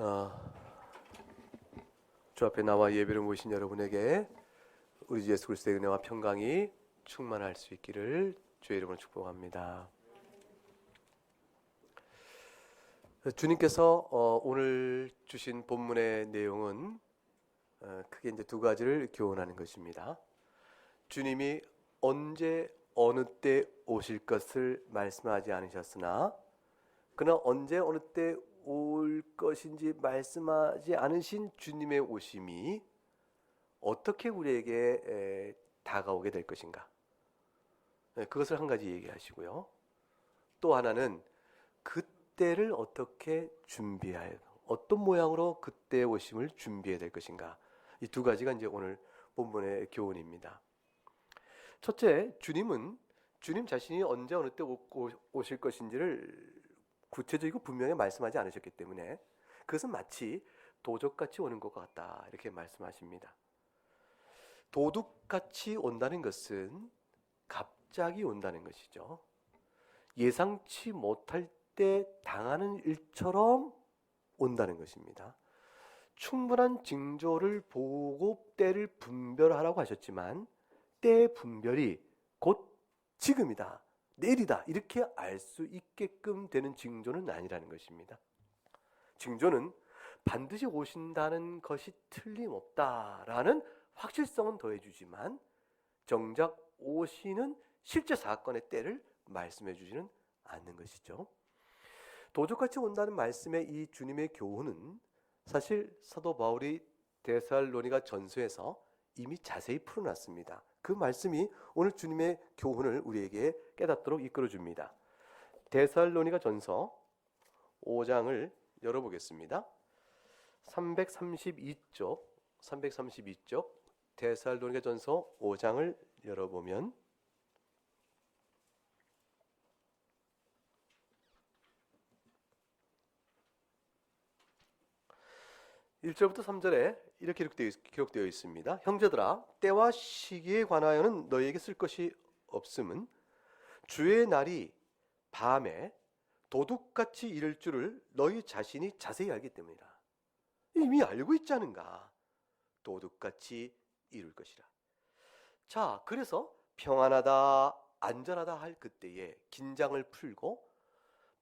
어, 주 앞에 나와 예배를 모신 여러분에게 우리 주 예수 그리스도의 은혜와 평강이 충만할 수 있기를 주의 이름으로 축복합니다. 주님께서 오늘 주신 본문의 내용은 크게 이제 두 가지를 교훈하는 것입니다. 주님이 언제 어느 때 오실 것을 말씀하지 않으셨으나 그러나 언제 어느 때 올 것인지 말씀하지 않으신 주님의 오심이 어떻게 우리에게 다가오게 될 것인가, 그것을 한 가지 얘기하시고요. 또 하나는 그때를 어떻게 준비해야, 어떤 모양으로 그때의 오심을 준비해야 될 것인가. 이 두 가지가 이제 오늘 본문의 교훈입니다. 첫째, 주님 자신이 언제 어느 때 오실 것인지를 구체적이고 분명히 말씀하지 않으셨기 때문에 그것은 마치 도적같이 오는 것 같다, 이렇게 말씀하십니다. 도둑같이 온다는 것은 갑자기 온다는 것이죠. 예상치 못할 때 당하는 일처럼 온다는 것입니다. 충분한 징조를 보고 때를 분별하라고 하셨지만 때의 분별이 곧 지금이다, 내일이다, 이렇게 알 수 있게끔 되는 징조는 아니라는 것입니다. 징조는 반드시 오신다는 것이 틀림없다라는 확실성은 더해주지만 정작 오시는 실제 사건의 때를 말씀해 주지는 않는 것이죠. 도적같이 온다는 말씀의 이 주님의 교훈은 사실 사도 바울이 데살로니가 전서에서 이미 자세히 풀어놨습니다. 그 말씀이 오늘 주님의 교훈을 우리에게 깨닫도록 이끌어줍니다. 데살로니가 전서 5장을 열어보겠습니다. 332쪽 데살로니가 전서 5장을 열어보면 1절부터 3절에 이렇게 기록되어 있습니다. 형제들아, 때와 시기에 관하여는 너희에게 쓸 것이 없음은 주의 날이 밤에 도둑같이 이를 줄을 너희 자신이 자세히 알기 때문이라. 이미 알고 있지 않은가? 도둑같이 이룰 것이라. 자, 그래서 평안하다, 안전하다 할 그때에 긴장을 풀고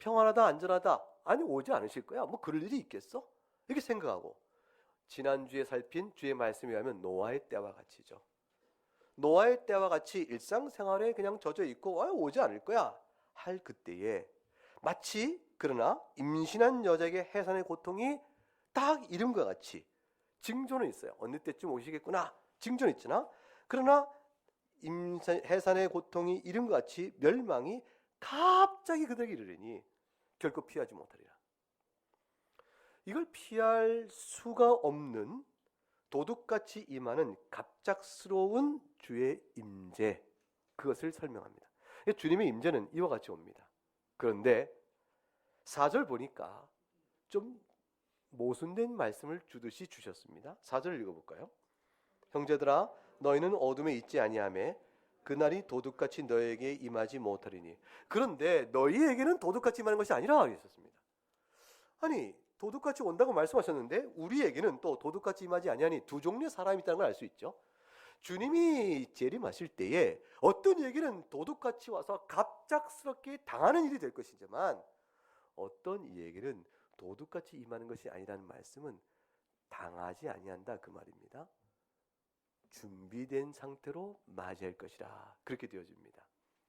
평안하다, 안전하다, 아니 오지 않으실 거야, 뭐 그럴 일이 있겠어? 이렇게 생각하고 지난주에 살핀 주의 말씀에 의하면 노아의 때와 같이죠. 노아의 때와 같이 일상생활에 그냥 젖어 있고 오지 않을 거야 할 그때에 마치 그러나 임신한 여자에게 해산의 고통이 딱 이름과 같이 징조는 있어요. 어느 때쯤 오시겠구나, 징조는 있잖아. 그러나 해산의 고통이 이름과 같이 멸망이 갑자기 그들에게 이르리니 결코 피하지 못하리라. 이걸 피할 수가 없는 도둑같이 임하는 갑작스러운 주의 임재, 그것을 설명합니다. 주님의 임재는 이와 같이 옵니다. 그런데 4절 보니까 좀 모순된 말씀을 주듯이 주셨습니다. 4절 읽어볼까요? 형제들아, 너희는 어둠에 있지 아니하매 그날이 도둑같이 너희에게 임하지 못하리니. 그런데 너희에게는 도둑같이 임하는 것이 아니라 하셨습니다. 아니, 도둑같이 온다고 말씀하셨는데 우리에게는 또 도둑같이 임하지 아니하니 두 종류의 사람이 있다는 걸 알 수 있죠. 주님이 재림하실 때에 어떤 이에게는 도둑같이 와서 갑작스럽게 당하는 일이 될 것이지만 어떤 이에게는 도둑같이 임하는 것이 아니라는 말씀은 당하지 아니한다, 그 말입니다. 준비된 상태로 맞이할 것이라, 그렇게 되어집니다.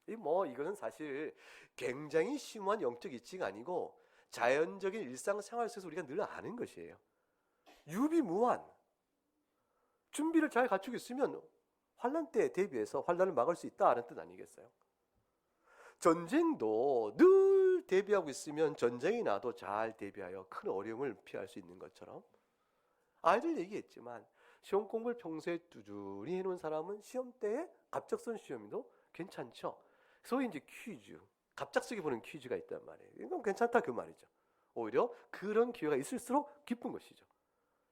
이거는 사실 굉장히 심오한 영적 이치가 아니고 자연적인 일상생활 속에서 우리가 늘 아는 것이에요. 유비무환, 준비를 잘 갖추고 있으면 환난 때에 대비해서 환난을 막을 수 있다는 뜻 아니겠어요? 전쟁도 늘 대비하고 있으면 전쟁이 나도 잘 대비하여 큰 어려움을 피할 수 있는 것처럼, 아이들 얘기했지만 시험 공부를 평소에 꾸준히 해놓은 사람은 시험 때에 갑작스러운 시험도 괜찮죠. 소위 이제 퀴즈, 갑작스럽게 보는 퀴즈가 있단 말이에요. 이건 괜찮다, 그 말이죠. 오히려 그런 기회가 있을수록 기쁜 것이죠.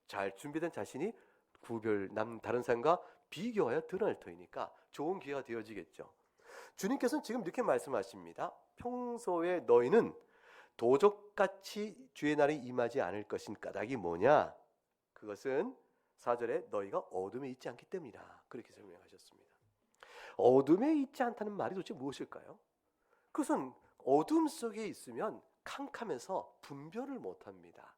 잘 준비된 자신이 다른 사람과 비교하여 드러날 터이니까 좋은 기회가 되어지겠죠. 주님께서는 지금 이렇게 말씀하십니다. 평소에 너희는 도적같이 주의 날이 임하지 않을 것인 까닭이 뭐냐? 그것은 4절에 너희가 어둠에 있지 않기 때문이라 그렇게 설명하셨습니다. 어둠에 있지 않다는 말이 도대체 무엇일까요? 그것은 어둠 속에 있으면 캄캄해서 분별을 못합니다.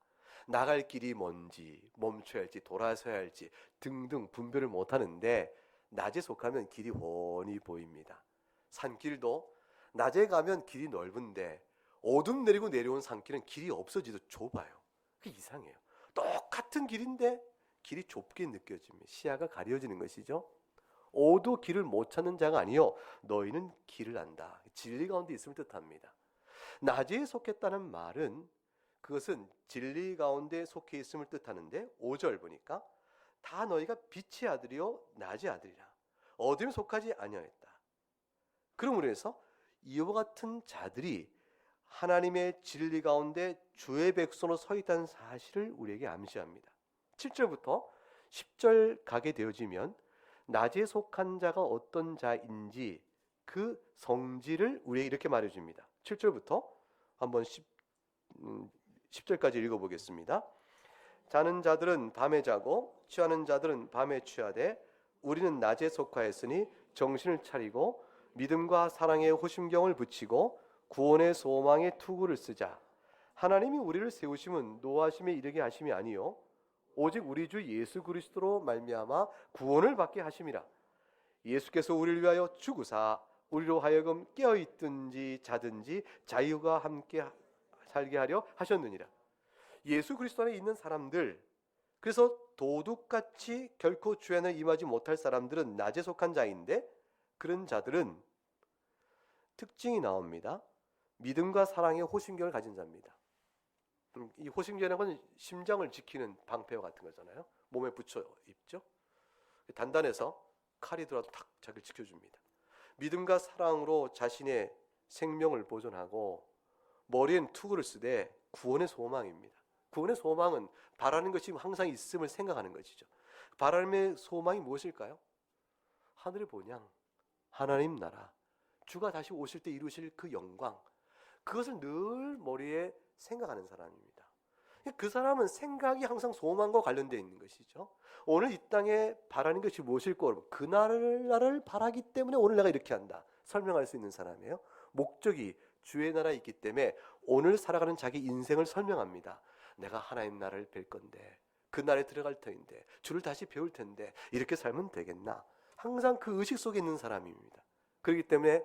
나갈 길이 뭔지, 멈춰야 할지, 돌아서야 할지 등등 분별을 못하는데 낮에 속하면 길이 훤히 보입니다. 산길도 낮에 가면 길이 넓은데 어둠 내리고 내려온 산길은 길이 없어지도 좁아요. 그게 이상해요. 똑같은 길인데 길이 좁게 느껴집니다. 시야가 가려지는 것이죠. 오도 길을 못 찾는 자가 아니요 너희는 길을 안다. 진리 가운데 있음을 뜻합니다. 낮에 속했다는 말은 그것은 진리 가운데 속해 있음을 뜻하는데 5절 보니까 다 너희가 빛의 아들이요 낮의 아들이라 어둠에 속하지 아니하였다. 그러므로 해서 이와 같은 자들이 하나님의 진리 가운데 주의 백성으로 서 있다는 사실을 우리에게 암시합니다. 7절부터 10절 가게 되어지면 낮에 속한 자가 어떤 자인지 그 성질을 우리에게 이렇게 말해줍니다. 7절부터 한번 10절까지 읽어보겠습니다. 자는 자들은 밤에 자고 취하는 자들은 밤에 취하되 우리는 낮에 속하였으니 정신을 차리고 믿음과 사랑의 호심경을 붙이고 구원의 소망의 투구를 쓰자. 하나님이 우리를 세우심은 노하심에 이르게 하심이 아니요 오직 우리 주 예수 그리스도로 말미암아 구원을 받게 하심이라. 예수께서 우리를 위하여 죽으사 우리로 하여금 깨어있든지 자든지 자유가 함께 살게 하려 하셨느니라. 예수 그리스도 안에 있는 사람들, 그래서 도둑같이 결코 주 안에 임하지 못할 사람들은 낮에 속한 자인데 그런 자들은 특징이 나옵니다. 믿음과 사랑의 호심경을 가진 자입니다. 이 호심경이라는 건 심장을 지키는 방패와 같은 거잖아요. 몸에 붙여 입죠. 단단해서 칼이 들어도 탁 자기를 지켜줍니다. 믿음과 사랑으로 자신의 생명을 보존하고 머리엔 투구를 쓰되 구원의 소망입니다. 구원의 소망은 바라는 것이 항상 있음을 생각하는 것이죠. 바람의 소망이 무엇일까요? 하늘의 본향, 하나님 나라, 주가 다시 오실 때 이루실 그 영광, 그것을 늘 머리에 생각하는 사람입니다. 그 사람은 생각이 항상 소망과 관련되어 있는 것이죠. 오늘 이 땅에 바라는 것이 무엇일까? 그날을 바라기 때문에 오늘 내가 이렇게 한다 설명할 수 있는 사람이에요. 목적이 주의 나라에 있기 때문에 오늘 살아가는 자기 인생을 설명합니다. 내가 하나님 나라를 뵐 건데 그 날에 들어갈 터인데 주를 다시 배울 텐데 이렇게 살면 되겠나? 항상 그 의식 속에 있는 사람입니다. 그렇기 때문에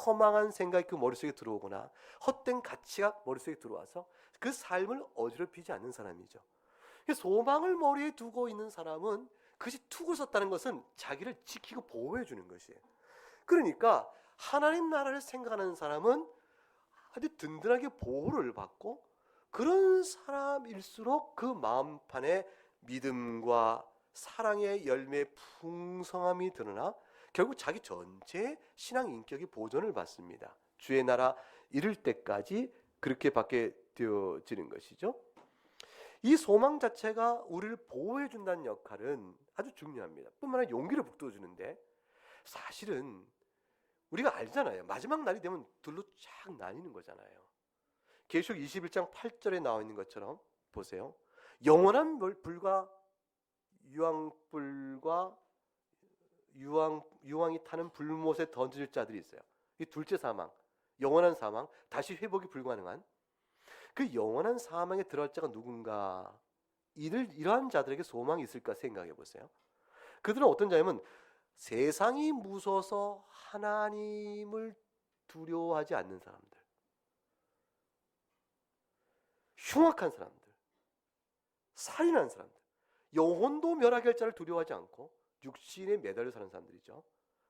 허망한 생각이 그 머릿속에 들어오거나 헛된 가치가 머릿속에 들어와서 그 삶을 어지럽히지 않는 사람이죠. 소망을 머리에 두고 있는 사람은 그것이 투구 썼다는 것은 자기를 지키고 보호해 주는 것이에요. 그러니까 하나님 나라를 생각하는 사람은 아주 든든하게 보호를 받고 그런 사람일수록 그 마음판에 믿음과 사랑의 열매의 풍성함이 드러나 결국 자기 전체 신앙 인격이 보존을 받습니다. 주의 나라 이를 때까지 그렇게 받게 되어지는 것이죠. 이 소망 자체가 우리를 보호해 준다는 역할은 아주 중요합니다. 뿐만 아니라 용기를 북돋워주는데 사실은 우리가 알잖아요. 마지막 날이 되면 둘로 쫙 나뉘는 거잖아요. 계시록 21장 8절에 나와 있는 것처럼 보세요. 영원한 불과 유황불과 유황이 타는 불못에 던질 자들이 있어요. 이 둘째 사망, 영원한 사망, 다시 회복이 불가능한 그 영원한 사망에 들어갈 자가 누군가? 이러한 자들에게 소망이 있을까 생각해 보세요. 그들은 어떤 자냐면 세상이 무서워서 하나님을 두려워하지 않는 사람들, 흉악한 사람들, 살인한 사람들, 영혼도 멸하게 할 자를 두려워하지 않고 육신에 매달려 사는 사람들이죠.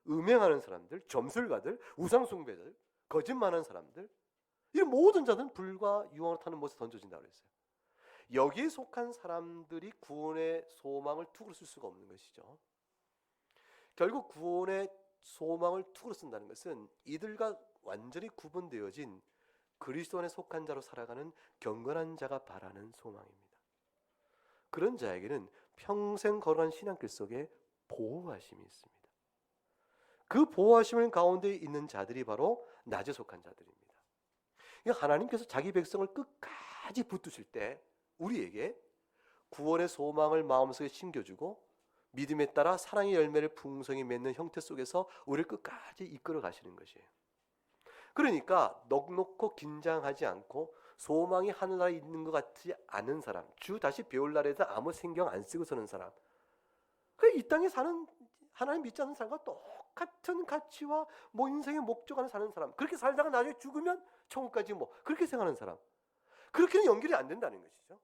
음행하는 사람들, 점술가들, 우상숭배들, 거짓말하는 사람들, 이런 모든 자들은 불과 유황으로 타는 못에 던져진다고 그랬어요. 여기에 속한 사람들이 구원의 소망을 투구로 쓸 수가 없는 것이죠. 결국 구원의 소망을 투구로 쓴다는 것은 이들과 완전히 구분되어진 그리스도 안에 속한 자로 살아가는 경건한 자가 바라는 소망입니다. 그런 자에게는 평생 걸어간 신앙길 속에 보호하심이 있습니다. 그 보호하심 가운데 있는 자들이 바로 낮에 속한 자들입니다. 하나님께서 자기 백성을 끝까지 붙드실 때 우리에게 구원의 소망을 마음속에 심겨주고 믿음에 따라 사랑의 열매를 풍성히 맺는 형태 속에서 우리를 끝까지 이끌어 가시는 것이에요. 그러니까 넉넉고 긴장하지 않고 소망이 하늘나라에 있는 것 같지 않은 사람, 주 다시 배울 날에 대해서 아무 신경 안 쓰고 사는 사람, 이 땅에 사는 하나님 믿지 않는 사람과 똑같은 가치와 인생의 목적을 사는 사람, 그렇게 살다가 나중에 죽으면 천국까지 그렇게 생각하는 사람, 그렇게는 연결이 안 된다는 것이죠.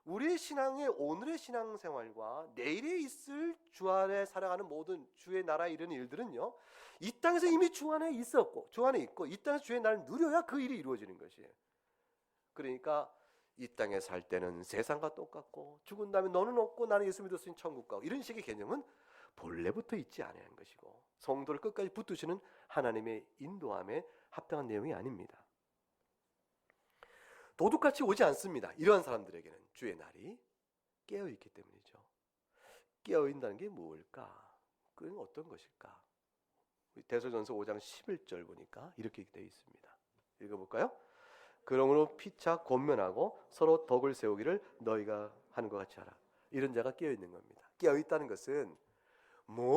우리의 신앙의 오늘의 신앙생활과 내일에 있을 주 안에 살아가는 모든 주의 나라에 이르는 일들은요, 이 땅에서 이미 주 안에 있었고 주 안에 있고 이 땅에서 주의 나라를 누려야 그 일이 이루어지는 것이에요. 그러니까 이 땅에 살 때는 세상과 똑같고 죽은 다음에 너는 없고 나는 예수 믿었으니 천국 가고, 이런 식의 개념은 본래부터 있지 않은 것이고 성도를 끝까지 붙드시는 하나님의 인도함에 합당한 내용이 아닙니다. 도둑같이 오지 않습니다. 이러한 사람들에게는 주의 날이 깨어있기 때문이죠. 깨어있다는 게 무엇일까? 그건 어떤 것일까? 데살로니가전서 5장 11절 보니까 이렇게 되어 있습니다. 읽어볼까요? 그러므로 피차 권면하고 서로 덕을 세우기를 너희가 하는 것 같이 하라. 이런 자가 깨어있는 겁니다. 깨어있다는 것은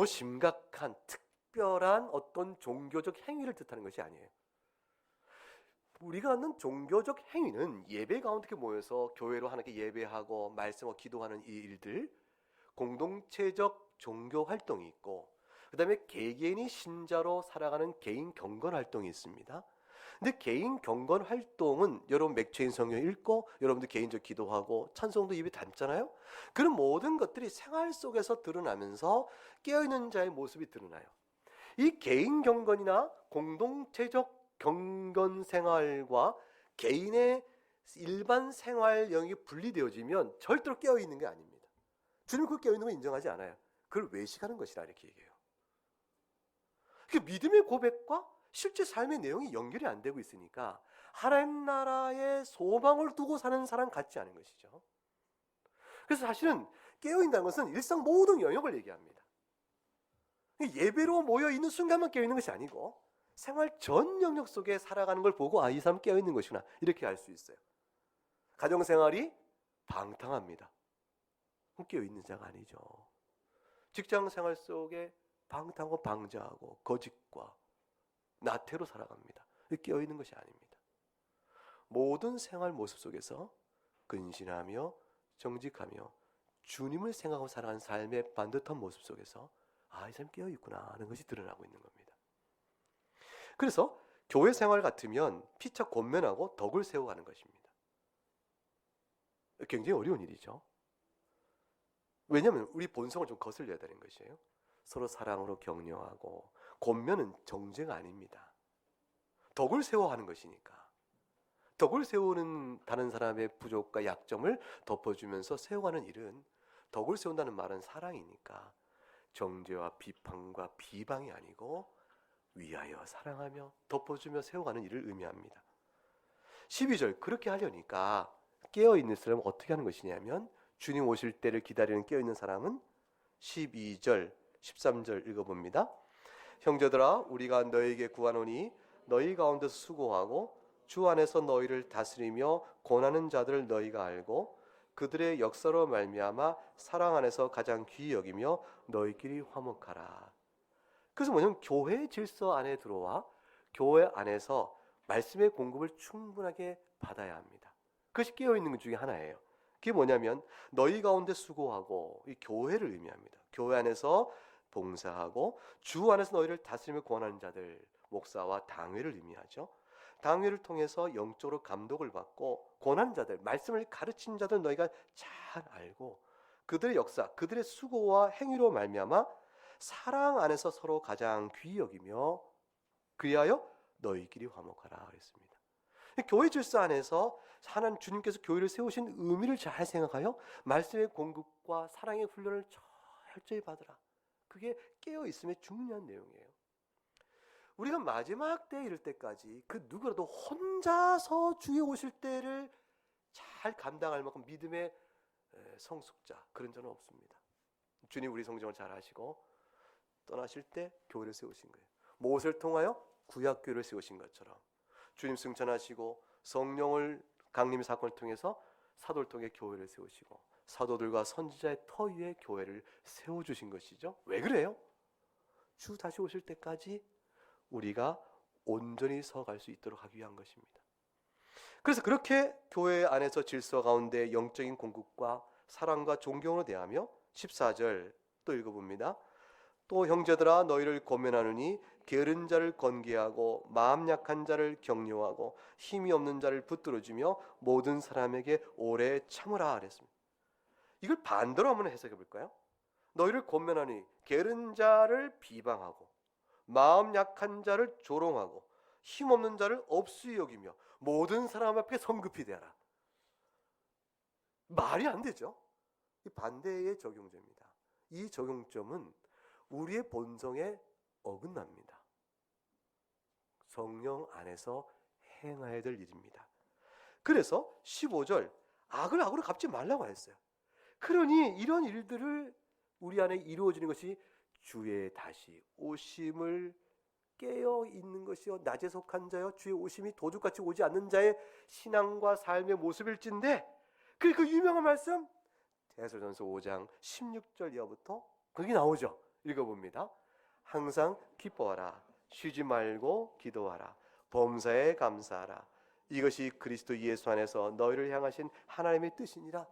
심각한 특별한 어떤 종교적 행위를 뜻하는 것이 아니에요. 우리가 하는 종교적 행위는 예배 가운데 모여서 교회로 하나님께 예배하고 말씀하고 기도하는 이 일들, 공동체적 종교 활동이 있고, 그 다음에 개개인이 신자로 살아가는 개인 경건 활동이 있습니다. 근데 개인 경건 활동은 여러분 맥주인 성경 읽고 여러분들 개인적 기도하고 찬송도 입에 담잖아요. 그런 모든 것들이 생활 속에서 드러나면서 깨어있는 자의 모습이 드러나요. 이 개인 경건이나 공동체적 경건 생활과 개인의 일반 생활 영역이 분리되어지면 절대로 깨어있는 게 아닙니다. 주님은 그 깨어있는 걸 인정하지 않아요. 그걸 외식하는 것이라 이렇게 얘기해요. 믿음의 고백과 실제 삶의 내용이 연결이 안 되고 있으니까 하나님 나라의 소망을 두고 사는 사람 같지 않은 것이죠. 그래서 사실은 깨어있다는 것은 일상 모든 영역을 얘기합니다. 예배로 모여있는 순간만 깨어있는 것이 아니고 생활 전 영역 속에 살아가는 걸 보고 이 사람 깨어있는 것이구나 이렇게 알 수 있어요. 가정생활이 방탕합니다. 깨어있는 자가 아니죠. 직장생활 속에 방탕하고 방자하고 거짓과 나태로 살아갑니다. 깨어있는 것이 아닙니다. 모든 생활 모습 속에서 근신하며 정직하며 주님을 생각하고 살아가는 삶의 반듯한 모습 속에서 이 사람 깨어있구나 하는 것이 드러나고 있는 겁니다. 그래서 교회 생활 같으면 피차 권면하고 덕을 세워가는 것입니다. 굉장히 어려운 일이죠. 왜냐하면 우리 본성을 좀 거슬려야 되는 것이에요. 서로 사랑으로 격려하고, 권면은 정죄가 아닙니다. 덕을 세워하는 것이니까. 덕을 세우는 다른 사람의 부족과 약점을 덮어주면서 세워가는 일은, 덕을 세운다는 말은 사랑이니까 정죄와 비판과 비방이 아니고 위하여 사랑하며 덮어주며 세워가는 일을 의미합니다. 12절 그렇게 하려니까 깨어있는 사람은 어떻게 하는 것이냐면, 주님 오실 때를 기다리는 깨어있는 사람은 12절 13절 읽어봅니다. 형제들아 우리가 너희에게 구하노니 너희 가운데서 수고하고 주 안에서 너희를 다스리며 권하는 자들을 너희가 알고 그들의 역사로 말미암아 사랑 안에서 가장 귀히 여기며 너희끼리 화목하라. 그래서 뭐냐면 교회 질서 안에 들어와 교회 안에서 말씀의 공급을 충분하게 받아야 합니다. 그것이 깨어있는 것 중에 하나예요. 그게 뭐냐면 너희 가운데 수고하고, 이 교회를 의미합니다. 교회 안에서 봉사하고 주 안에서 너희를 다스리며 권하는 자들, 목사와 당회를 의미하죠. 당회를 통해서 영적으로 감독을 받고 권하는 자들, 말씀을 가르치는 자들 너희가 잘 알고 그들의 역사, 그들의 수고와 행위로 말미암아 사랑 안에서 서로 가장 귀히 여기며 그리하여 너희끼리 화목하라 그랬습니다. 교회 질서 안에서 하나님 주님께서 교회를 세우신 의미를 잘 생각하여 말씀의 공급과 사랑의 훈련을 철저히 받으라. 그게 깨어있음의 중요한 내용이에요. 우리가 마지막 때에 이를 때까지 그 누구라도 혼자서 주에 오실 때를 잘 감당할 만큼 믿음의 성숙자, 그런 자는 없습니다. 주님 우리 성정을 잘 하시고 떠나실 때 교회를 세우신 거예요. 무엇을 통하여? 구약교회를 세우신 것처럼 주님 승천하시고 성령을 강림 사건을 통해서 사도를 통해 교회를 세우시고 사도들과 선지자의 터 위에 교회를 세워주신 것이죠. 왜 그래요? 주 다시 오실 때까지 우리가 온전히 서갈 수 있도록 하기 위한 것입니다. 그래서 그렇게 교회 안에서 질서 가운데 영적인 공급과 사랑과 존경으로 대하며 14절 또 읽어봅니다. 또 형제들아 너희를 권면하느니 게으른 자를 권계하고 마음 약한 자를 격려하고 힘이 없는 자를 붙들어주며 모든 사람에게 오래 참으라 그랬습니다. 이걸 반대로 한번 해석해 볼까요? 너희를 권면하니 게으른 자를 비방하고 마음 약한 자를 조롱하고 힘 없는 자를 업수히 여기며 모든 사람 앞에 성급히 대하라. 말이 안 되죠. 이 반대의 적용점입니다. 이 적용점은 우리의 본성에 어긋납니다. 성령 안에서 행해야 될 일입니다. 그래서 15절 악을 악으로 갚지 말라고 했어요. 그러니 이런 일들을 우리 안에 이루어지는 것이 주의 다시 오심을 깨어 있는 것이요 낮에 속한 자여 주의 오심이 도둑같이 오지 않는 자의 신앙과 삶의 모습일진데 그 유명한 말씀 데살로니가서 5장 16절 이하부터 거기 나오죠. 읽어봅니다. 항상 기뻐하라 쉬지 말고 기도하라 범사에 감사하라 이것이 그리스도 예수 안에서 너희를 향하신 하나님의 뜻이니라.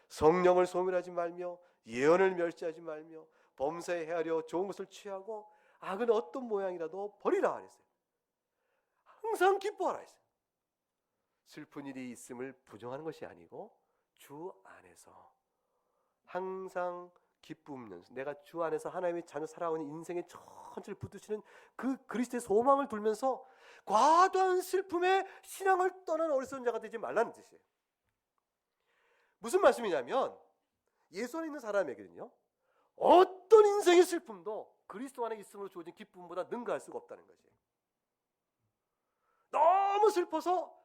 성령을 소멸하지 말며 예언을 멸시하지 말며 범사에 헤아려 좋은 것을 취하고 악은 어떤 모양이라도 버리라 그랬어요. 항상 기뻐하라 했어요. 슬픈 일이 있음을 부정하는 것이 아니고 주 안에서 항상 기쁨 연습, 내가 주 안에서 하나님의 자녀 살아오는 인생의 천천히 붙드시는 그 그리스도의 소망을 두면서 과도한 슬픔에 신앙을 떠난 어리석은 자가 되지 말라는 뜻이에요. 무슨 말씀이냐면 예수 안에 있는 사람에게는요 어떤 인생의 슬픔도 그리스도 안에 있음으로 주어진 기쁨보다 능가할 수가 없다는 것이에요. 너무 슬퍼서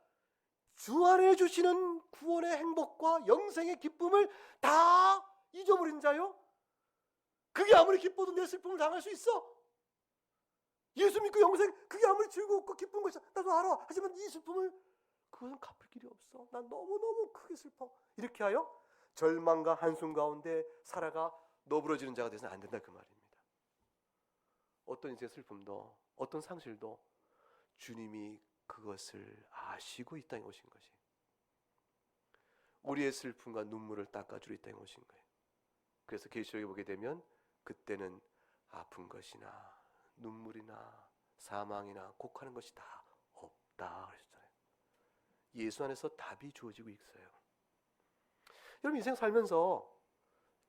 주 안에 주시는 구원의 행복과 영생의 기쁨을 다 잊어버린 자요? 그게 아무리 기뻐도 내 슬픔을 당할 수 있어? 예수 믿고 영생 그게 아무리 즐겁고 기쁜 것이야 나도 알아. 하지만 이 슬픔을 그것은 갚을 길이 없어. 난 너무너무 크게 슬퍼. 이렇게 하여 절망과 한숨 가운데 살아가 너부러지는 자가 되서는 안 된다 그 말입니다. 어떤 인생의 슬픔도 어떤 상실도 주님이 그것을 아시고 이 땅에 오신 것이 우리의 슬픔과 눈물을 닦아주려 이 땅에 오신 거예요. 그래서 계시록에 보게 되면 그때는 아픈 것이나 눈물이나 사망이나 곡하는 것이 다 없다 그러셨잖아요. 예수 안에서 답이 주어지고 있어요. 여러분 인생 살면서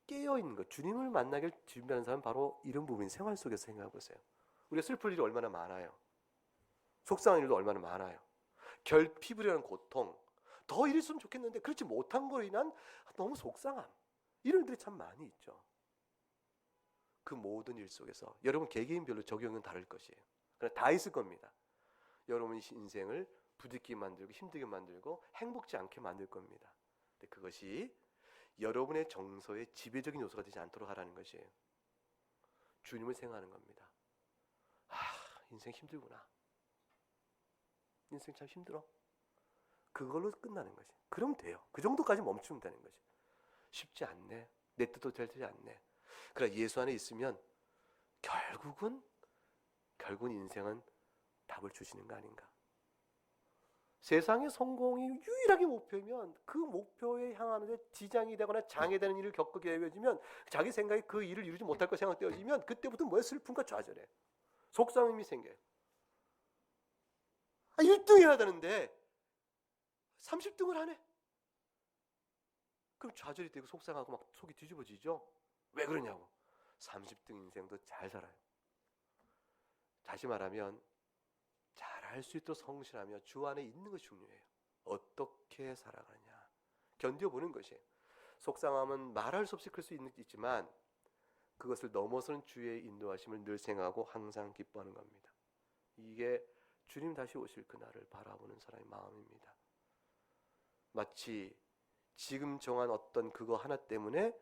깨어있는 것, 주님을 만나길 준비하는 사람은 바로 이런 부분이 생활 속에서 생각해 보세요. 우리가 슬플 일이 얼마나 많아요. 속상한 일도 얼마나 많아요. 결핍이라는 고통, 더 이랬으면 좋겠는데 그렇지 못한 거로 인한 너무 속상함, 이런 일들이 참 많이 있죠. 그 모든 일 속에서 여러분 개개인별로 적용은 다를 것이에요. 그러나 다 있을 겁니다. 여러분의 인생을 부딪히게 만들고 힘들게 만들고 행복지 않게 만들 겁니다. 근데 그것이 여러분의 정서의 지배적인 요소가 되지 않도록 하라는 것이에요. 주님을 생각하는 겁니다. 인생 힘들구나. 인생 참 힘들어. 그걸로 끝나는 거지. 그럼 돼요. 그 정도까지 멈추면 되는 거지. 쉽지 않네. 내 뜻도 되지 않네. 그러나 예수 안에 있으면 결국은 인생은 답을 주시는 거 아닌가. 세상의 성공이 유일하게 목표이면 그 목표에 향하는데 지장이 되거나 장애되는 일을 겪게 되어지면 자기 생각에 그 일을 이루지 못할 것 생각되어지면 그때부터 뭐야 슬픔과 좌절해. 속상함이 생겨요. 1등 해야 되는데 30등을 하네. 그럼 좌절이 되고 속상하고 막 속이 뒤집어지죠. 왜 그러냐고. 30등 인생도 잘 살아요. 다시 말하면 잘할 수 있도록 성실하며 주 안에 있는 것이 중요해요. 어떻게 살아가느냐 견뎌보는 것이에요. 속상함은 말할 수 없이 클 수 있지만 그것을 넘어서는 주의 인도하심을 늘 생각하고 항상 기뻐하는 겁니다. 이게 주님 다시 오실 그날을 바라보는 사람의 마음입니다. 마치 지금 정한 어떤 그거 하나 때문에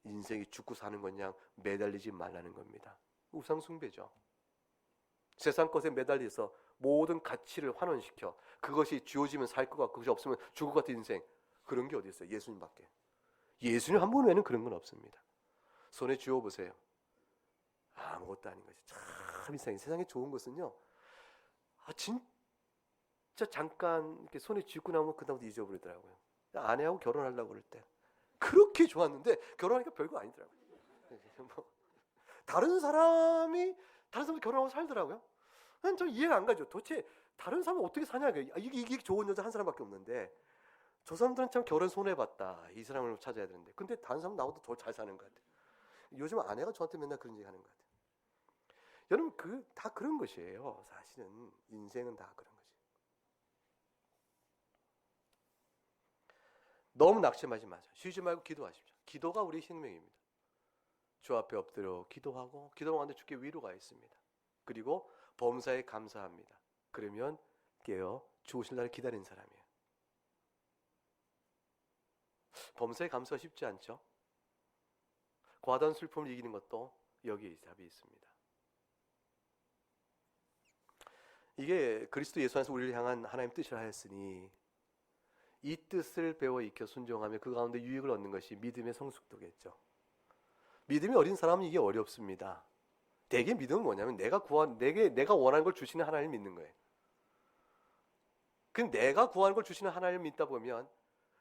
인생이 죽고 사는 거냐 매달리지 말라는 겁니다. 우상숭배죠. 세상 것에 매달려서 모든 가치를 환원시켜 그것이 주어지면 살 것 같고 그것이 없으면 죽을 것 같은 인생, 그런 게 어디 있어요? 예수님밖에. 예수님 한 분 외에는 그런 건 없습니다. 손에 쥐어보세요. 아무것도 아닌 것이 참 이상해. 세상에 좋은 것은요, 진짜 잠깐 이렇게 손에 쥐고 나면 그다음부터 잊어버리더라고요. 아내하고 결혼하려고 그럴 때 그렇게 좋았는데 결혼하니까 별거 아니더라고요. 뭐 다른 사람이 결혼하고 살더라고요. 좀 이해가 안 가죠. 도대체 다른 사람은 어떻게 사냐. 이게 좋은 여자 한 사람밖에 없는데 저 사람들은 참 결혼 손해봤다. 이 사람을 찾아야 되는데. 근데 다른 사람 나보다 더 잘 사는 것 같아요. 요즘 아내가 저한테 맨날 그런 얘기 하는 것 같아요. 여러분 다 그런 것이에요. 사실은 인생은 다 그런 것이에요. 너무 낙심하지 마세요. 쉬지 말고 기도하십시오. 기도가 우리의 생명입니다. 주 앞에 엎드려 기도하고 기도 가운데 주께 위로가 있습니다. 그리고 범사에 감사합니다. 그러면 깨어 주 오실 날을 기다리는 사람이에요. 범사에 감사가 쉽지 않죠. 과다한 슬픔을 이기는 것도 여기에 답이 있습니다. 이게 그리스도 예수 안에서 우리를 향한 하나님 뜻이라 하였으니 이 뜻을 배워 익혀 순종하며 그 가운데 유익을 얻는 것이 믿음의 성숙도겠죠. 믿음이 어린 사람은 이게 어렵습니다. 대개 믿음은 뭐냐면 내가 원하는 걸 주시는 하나님을 믿는 거예요. 근데 내가 구하는 걸 주시는 하나님을 믿다 보면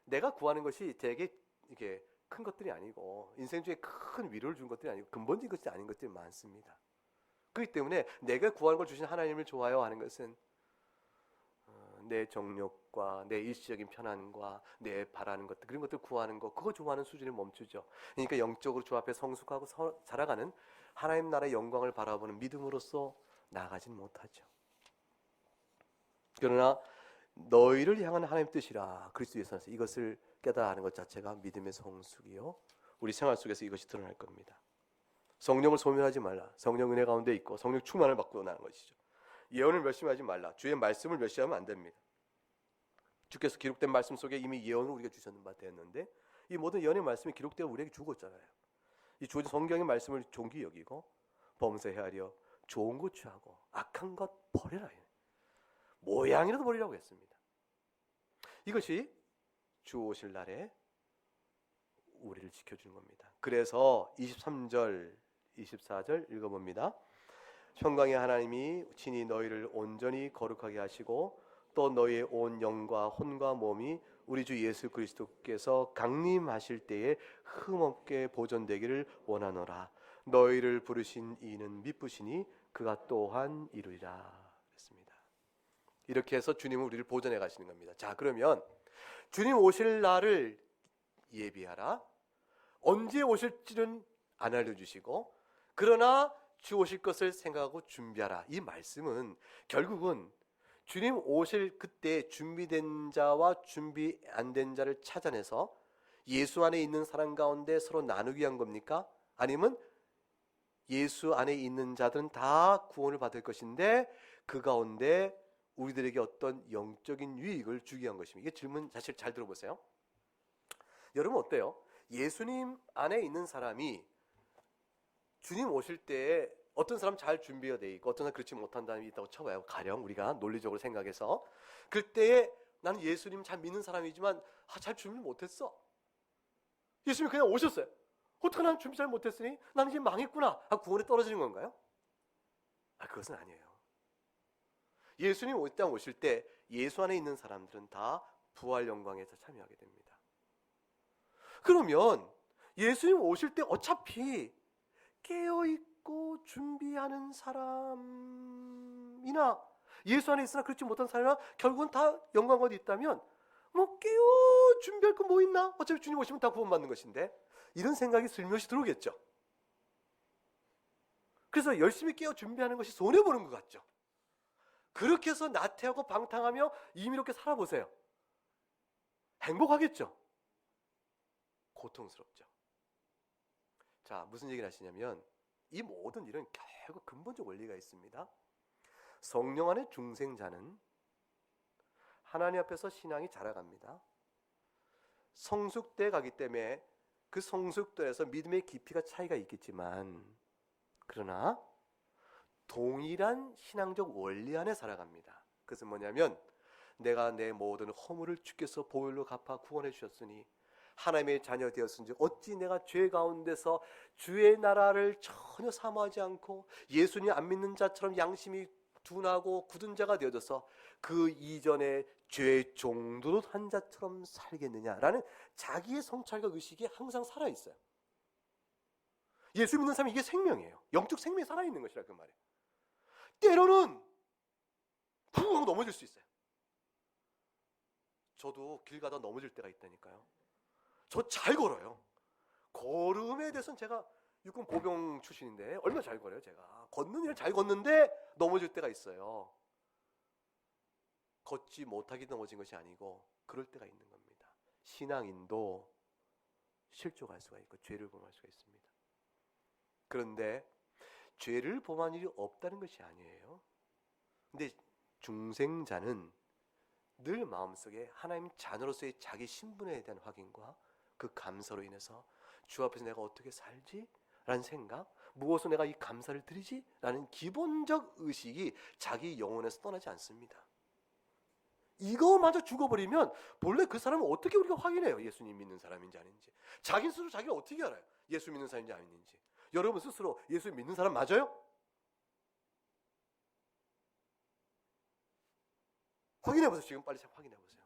내가 구하는 것이 되게 이게 큰 것들이 아니고 인생 중에 큰 위로를 준 것들이 아니고 근본적인 것이 아닌 것들이 많습니다. 그렇기 때문에 내가 구하는 걸 주신 하나님을 좋아요 하는 것은 내 정욕과 내 일시적인 편안과 내 바라는 것들, 그런 것들 구하는 거, 그거 좋아하는 수준에 멈추죠. 그러니까 영적으로 주 앞에 성숙하고 자라가는 하나님 나라의 영광을 바라보는 믿음으로써 나아가지는 못하죠. 그러나 너희를 향한 하나님 뜻이라 그리스도 예수에서 이것을 깨달아 하는 것 자체가 믿음의 성숙이요, 우리 생활 속에서 이것이 드러날 겁니다. 성령을 소멸하지 말라. 성령 은혜 가운데 있고 성령 충만을 받고 나는 것이죠. 예언을 멸시하지 말라. 주의 말씀을 멸시하면 안 됩니다. 주께서 기록된 말씀 속에 이미 예언을 우리가 주셨는 바 되었는데 이 모든 예언의 말씀이 기록되어 우리에게 주었잖아요. 이 주어진 성경의 말씀을 존귀 여기고 범죄하려 좋은 것 취하고 악한 것 버려라. 모양이라도 버리라고 했습니다. 이것이 주 오실 날에 우리를 지켜주는 겁니다. 그래서 23절, 24절 읽어봅니다. 평강의 하나님이 친히 너희를 온전히 거룩하게 하시고 또 너희의 온 영과 혼과 몸이 우리 주 예수 그리스도께서 강림하실 때에 흠없게 보존되기를 원하노라. 너희를 부르신 이는 미쁘시니 그가 또한 이루리라 했습니다. 이렇게 해서 주님은 우리를 보존해 가시는 겁니다. 자, 그러면 주님 오실 날을 예비하라. 언제 오실지는 안 알려주시고 그러나 주 오실 것을 생각하고 준비하라. 이 말씀은 결국은 주님 오실 그때 준비된 자와 준비 안 된 자를 찾아내서 예수 안에 있는 사람 가운데 서로 나누기 위한 겁니까? 아니면 예수 안에 있는 자들은 다 구원을 받을 것인데 그 가운데 우리들에게 어떤 영적인 유익을 주기 위한 것입니다. 이게 질문 사실 잘 들어보세요. 여러분 어때요? 예수님 안에 있는 사람이 주님 오실 때에 어떤 사람 잘 준비가 돼 있고 어떤 사람 그렇지 못한 사람이 있다고 쳐봐요. 가령 우리가 논리적으로 생각해서 그때에 나는 예수님 잘 믿는 사람이지만 잘 준비 못했어. 예수님이 그냥 오셨어요. 어떻게 나는 준비 잘 못했으니 나는 이제 망했구나 하고 구원에 떨어지는 건가요? 그것은 아니에요. 예수님 이 땅 오실 때 예수 안에 있는 사람들은 다 부활 영광에서 참여하게 됩니다. 그러면 예수님 오실 때 어차피 깨어있고 준비하는 사람이나 예수 안에 있으나 그렇지 못한 사람이나 결국은 다 영광과도 있다면 뭐 깨어 준비할 거 뭐 있나? 어차피 주님 오시면 다 구원받는 것인데 이런 생각이 슬며시 들어오겠죠. 그래서 열심히 깨어 준비하는 것이 손해보는 것 같죠. 그렇게 해서 나태하고 방탕하며 임의롭게 살아보세요. 행복하겠죠? 고통스럽죠. 자, 무슨 얘기를 하시냐면 이 모든 일은 결국 근본적 원리가 있습니다. 성령 안의 중생자는 하나님 앞에서 신앙이 자라갑니다. 성숙돼 가기 때문에 그 성숙도에서 믿음의 깊이가 차이가 있겠지만 그러나 동일한 신앙적 원리 안에 살아갑니다. 그것은 뭐냐면 내가 내 모든 허물을 주께서 보혈로 갚아 구원해 주셨으니 하나님의 자녀 되었은지 어찌 내가 죄 가운데서 주의 나라를 전혀 사모하지 않고 예수님 안 믿는 자처럼 양심이 둔하고 굳은 자가 되어져서 그 이전에 죄의 종도로 한 자처럼 살겠느냐라는 자기의 성찰과 의식이 항상 살아있어요. 예수 믿는 사람이 이게 생명이에요. 영적 생명이 살아있는 것이라 그 말이에요. 때로는 푹 하고 넘어질 수 있어요. 저도 길 가다 넘어질 때가 있다니까요. 저 잘 걸어요. 걸음에 대해서는 제가 육군 보병 출신인데 얼마나 잘 걸어요. 제가 걷는 일을 잘 걷는데 넘어질 때가 있어요. 걷지 못하게 넘어진 것이 아니고 그럴 때가 있는 겁니다. 신앙인도 실족할 수가 있고 죄를 범할 수가 있습니다. 그런데 죄를 범한 일이 없다는 것이 아니에요. 근데 중생자는 늘 마음속에 하나님 자녀로서의 자기 신분에 대한 확인과 그 감사로 인해서 주 앞에서 내가 어떻게 살지? 라는 생각, 무엇으로 내가 이 감사를 드리지? 라는 기본적 의식이 자기 영혼에서 떠나지 않습니다. 이거마저 죽어버리면 본래 그 사람은 어떻게 우리가 확인해요? 예수님 믿는 사람인지 아닌지. 자기 스스로 자기를 어떻게 알아요? 예수 믿는 사람인지 아닌지. 여러분 스스로 예수 믿는 사람 맞아요? 확인해보세요. 지금 빨리 확인해보세요.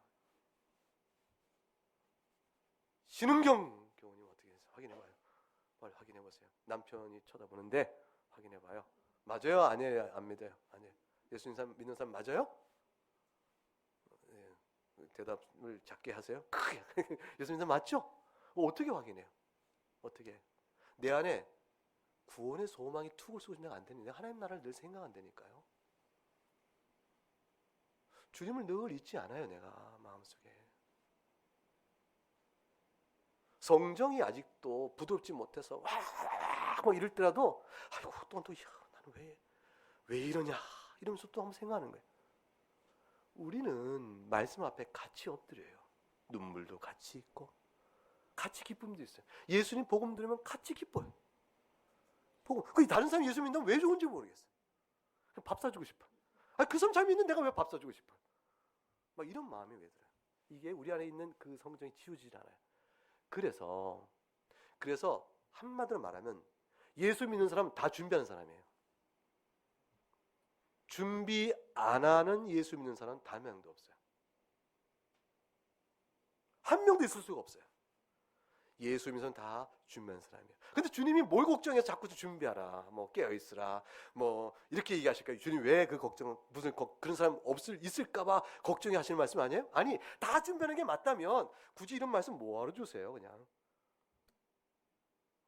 신은경 교우님 어떻게 해서 확인해봐요. 빨리 확인해보세요. 남편이 쳐다보는데 확인해봐요. 맞아요? 아니에요? 안 믿어요? 아니에요. 예수 믿는 사람 맞아요? 네. 대답을 작게 하세요. 크게. 예수 믿는 사람 맞죠? 어떻게 확인해요? 어떻게? 내 안에 구원의 소망이 툭을 쏘고 내가 안 되는데 하나님 나라를 늘 생각 안 되니까요. 주님을 늘 잊지 않아요. 내가 마음속에. 성정이 아직도 부드럽지 못해서 뭐 이럴 때라도 아이고 또 나는 왜 이러냐 이러면서 또 한번 생각하는 거예요. 우리는 말씀 앞에 같이 엎드려요. 눈물도 같이 있고 같이 기쁨도 있어요. 예수님 복음 들으면 같이 기뻐요. 그 다른 사람이 예수 믿는다면 왜 좋은지 모르겠어요. 밥 사주고 싶어. 그 사람 잘 믿는 내가 왜 밥 사주고 싶어. 막 이런 마음이 왜 들어요. 이게 우리 안에 있는 그 성정이 지워지질 않아요. 그래서 한마디로 말하면 예수 믿는 사람은 다 준비하는 사람이에요. 준비 안 하는 예수 믿는 사람은 단 명도 없어요. 한 명도 있을 수가 없어요. 예수 믿는 사람은 다 준비하는 사람이에요. 근데 주님이 뭘 걱정해서 자꾸 준비하라, 뭐 깨어있으라, 뭐 이렇게 얘기하실까요? 주님 왜 그 걱정을 그런 사람 있을까봐 걱정이 하시는 말씀 아니에요? 아니 다 준비하는 게 맞다면 굳이 이런 말씀 뭐하러 주세요? 그냥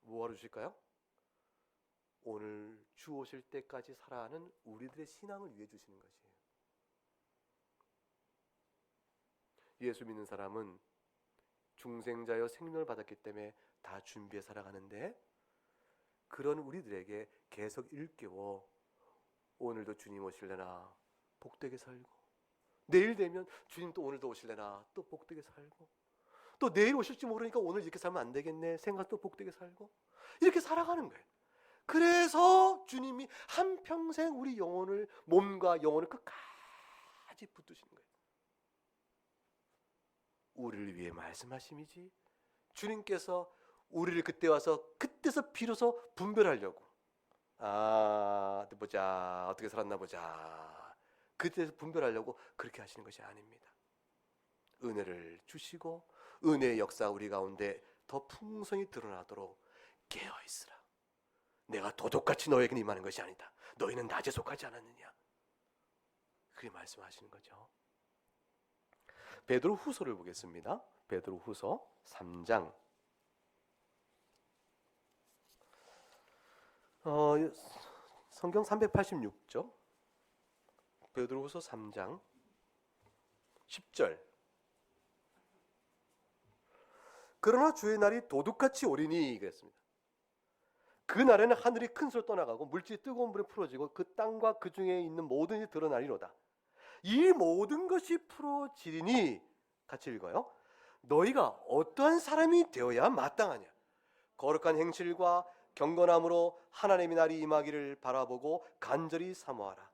뭐하러 주실까요? 오늘 주 오실 때까지 살아가는 우리들의 신앙을 위해 주시는 것이에요. 예수 믿는 사람은 중생자여 생명을 받았기 때문에 다 준비해 살아가는데 그런 우리들에게 계속 일깨워 오늘도 주님 오실래나 복되게 살고 내일 되면 주님 또 오늘도 오실래나 또 복되게 살고 또 내일 오실지 모르니까 오늘 이렇게 살면 안 되겠네 생각도 복되게 살고 이렇게 살아가는 거예요. 그래서 주님이 한평생 우리 영혼을 몸과 영혼을 끝까지 붙드시는 거예요. 우리를 위해 말씀하심이지 주님께서 우리를 그때 와서 그때서 비로소 분별하려고 보자 어떻게 살았나 보자 그때서 분별하려고 그렇게 하시는 것이 아닙니다. 은혜를 주시고 은혜의 역사 우리 가운데 더 풍성히 드러나도록 깨어있으라. 내가 도둑같이 너에게 임하는 것이 아니다. 너희는 낮에 속하지 않았느냐. 그렇게 말씀하시는 거죠. 베드로 후서를 보겠습니다. 베드로 후서 3장 성경 386쪽 베드로 후서 3장 10절 그러나 주의 날이 도둑같이 오리니 그랬습니다. 그 날에는 하늘이 큰 소리로 떠나가고 물질이 뜨거운 불에 풀어지고 그 땅과 그 중에 있는 모든 일이 드러나리로다. 이 모든 것이 풀어지리니 같이 읽어요. 너희가 어떠한 사람이 되어야 마땅하냐. 거룩한 행실과 경건함으로 하나님의 날이 임하기를 바라보고 간절히 사모하라.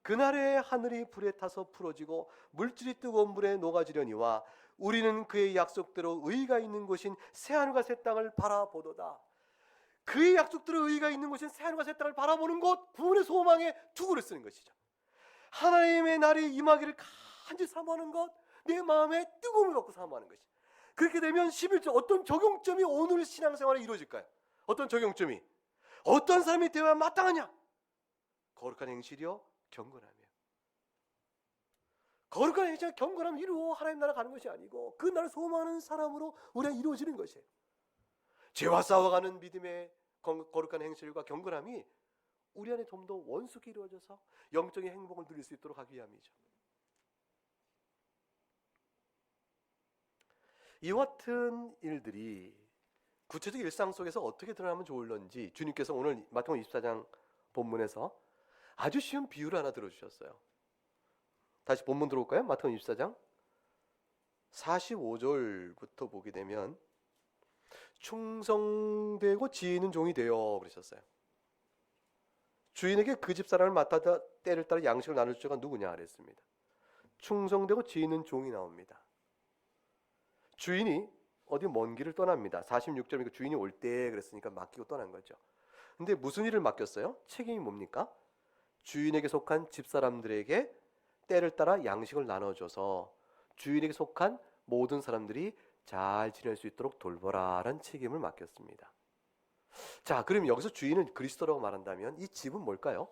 그날에 하늘이 불에 타서 풀어지고 물질이 뜨거운 물에 녹아지려니와 우리는 그의 약속대로 의가 있는 곳인 새하늘과 새 땅을 바라보도다. 그의 약속대로 의가 있는 곳인 새하늘과 새 땅을 바라보는 것, 구원의 소망에 투구를 쓰는 것이죠. 하나님의 날이 임하기를 간절히 사모하는 것, 내 마음에 뜨거움을 갖고 사모하는 것이. 그렇게 되면 11절 어떤 적용점이 오늘 신앙생활에 이루어질까요? 어떤 적용점이? 어떤 사람이 되어야 마땅하냐? 거룩한 행실이요 경건함이에요. 거룩한 행실과 경건함 이루어 하나님 나라 가는 것이 아니고 그 나라를 소망하는 사람으로 우리가 이루어지는 것이에요. 죄와 싸워가는 믿음의 거룩한 행실과 경건함이 우리 안에 좀 더 원숙히 이루어져서 영적인 행복을 누릴 수 있도록 하기 위함이죠. 이와 같은 일들이 구체적 일상 속에서 어떻게 드러나면 좋을런지 주님께서 오늘 마태복음 24장 본문에서 아주 쉬운 비유를 하나 들어주셨어요. 다시 본문 들어올까요? 마태복음 24장 45절부터 보게 되면 충성되고 지혜 있는 종이 되어 그러셨어요. 주인에게 그 집사람을 맡아다 때를 따라 양식을 나눌 자가 누구냐 그랬습니다. 충성되고 지혜 있는 종이 나옵니다. 주인이 어디 먼 길을 떠납니다. 46절이니까 주인이 올 때 그랬으니까 맡기고 떠난 거죠. 근데 무슨 일을 맡겼어요? 책임이 뭡니까? 주인에게 속한 집사람들에게 때를 따라 양식을 나눠줘서 주인에게 속한 모든 사람들이 잘 지낼 수 있도록 돌보라라는 책임을 맡겼습니다. 자, 그럼 여기서 주인은 그리스도라고 말한다면 이 집은 뭘까요?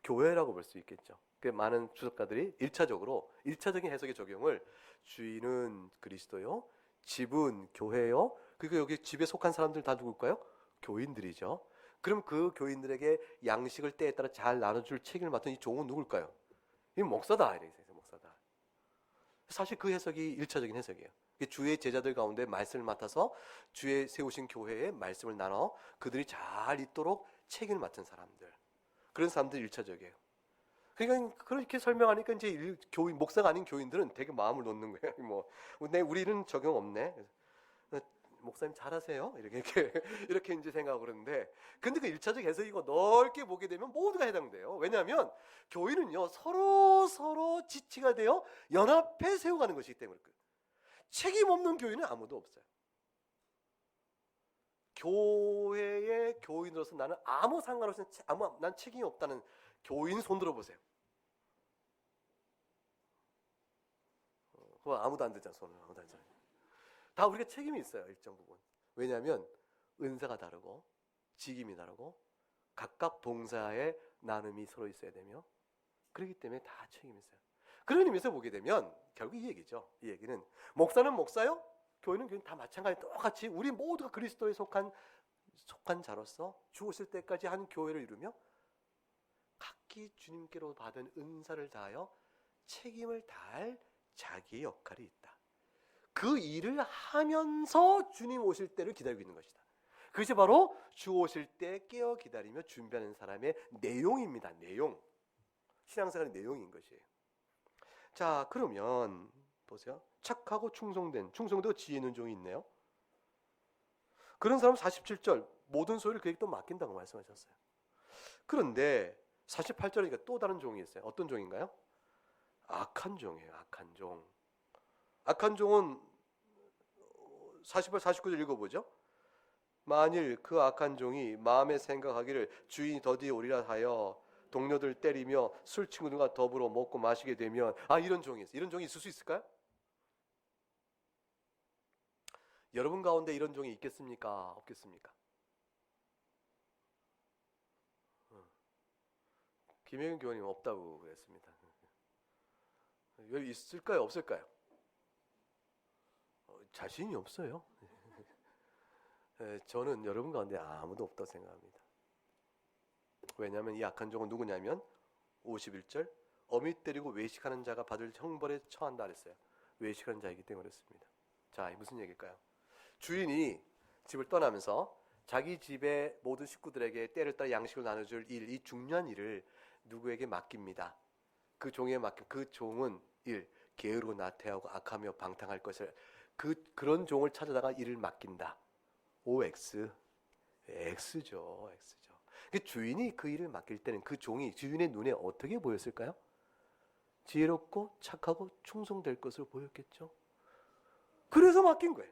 교회라고 볼 수 있겠죠. 그 많은 주석가들이 1차적인 해석의 적용을 주인은 그리스도요, 집은 교회요, 그리고 여기 집에 속한 사람들 다 누굴까요? 교인들이죠. 그럼 그 교인들에게 양식을 때에 따라 잘 나눠줄 책임을 맡은 이 종은 누굴까요? 이 목사다. 이렇게 해서 목사다. 사실 그 해석이 1차적인 해석이에요. 주의 제자들 가운데 말씀을 맡아서 주의 세우신 교회에 말씀을 나눠 그들이 잘 있도록 책임을 맡은 사람들. 그런 사람들이 1차적이에요. 그러니까 그렇게 설명하니까 이제 교인, 목사가 아닌 교인들은 되게 마음을 놓는 거예요. 뭐, 우리는 적용 없네. 목사님 잘하세요. 이렇게 이제 생각하고 그러는데, 근데 그 1차적 해석이고 넓게 보게 되면 모두가 해당돼요. 왜냐하면 교인은요, 서로 지치가 되어 연합해 세워가는 것이기 때문에. 책임 없는 교인은 아무도 없어요. 교회의 교인으로서 나는 아무 상관없이 난 책임이 없다는 교인 손 들어보세요. 아무도 안 되잖아. 손을 아무도 안 되잖아요. 다 우리가 책임이 있어요. 일정 부분. 왜냐하면 은사가 다르고 직임이 다르고 각각 봉사의 나눔이 서로 있어야 되며 그렇기 때문에 다 책임이 있어요. 그런 의미에서 보게 되면 결국 이 얘기죠. 이 얘기는 목사는 목사요, 교인은 교인 다 마찬가지 똑같이 우리 모두가 그리스도에 속한 자로서 주 오실 때까지 한 교회를 이루며 각기 주님께로 받은 은사를 다하여 책임을 다할 자기의 역할이 있다. 그 일을 하면서 주님 오실 때를 기다리고 있는 것이다. 그것이 바로 주 오실 때 깨어 기다리며 준비하는 사람의 내용입니다. 내용. 신앙생활의 내용인 것이에요. 자, 그러면 보세요. 착하고 충성되고 지혜 있는 종이 있네요. 그런 사람은 47절 모든 소유를 그에게 또 맡긴다고 말씀하셨어요. 그런데 48절이니까 또 다른 종이 있어요. 어떤 종인가요? 악한 종이에요. 악한 종. 악한 종은 48, 49절 읽어보죠. 만일 그 악한 종이 마음에 생각하기를 주인이 더디에 오리라 하여 동료들 때리며 술 친구들과 더불어 먹고 마시게 되면 이런 종이 있어요. 이런 종이 있을 수 있을까요? 여러분 가운데 이런 종이 있겠습니까? 없겠습니까? 김혜경 교원님 없다고 그랬습니다. 여기 있을까요? 없을까요? 자신이 없어요. 저는 여러분 가운데 아무도 없다고 생각합니다. 왜냐하면 이 악한 종은 누구냐면 51절 어미 때리고 외식하는 자가 받을 형벌에 처한다 그랬어요. 외식하는 자이기 때문에 그렇습니다. 자, 무슨 얘기일까요? 주인이 집을 떠나면서 자기 집의 모든 식구들에게 때를 따라 양식을 나눠줄 일, 이 중요한 일을 누구에게 맡깁니다. 그 종에 맡긴 그 종은 게으르고 나태하고 악하며 방탕할 것을 그런 종을 찾아다가 일을 맡긴다. OX X죠. 그 주인이 그 일을 맡길 때는 그 종이 주인의 눈에 어떻게 보였을까요? 지혜롭고 착하고 충성될 것으로 보였겠죠. 그래서 맡긴 거예요.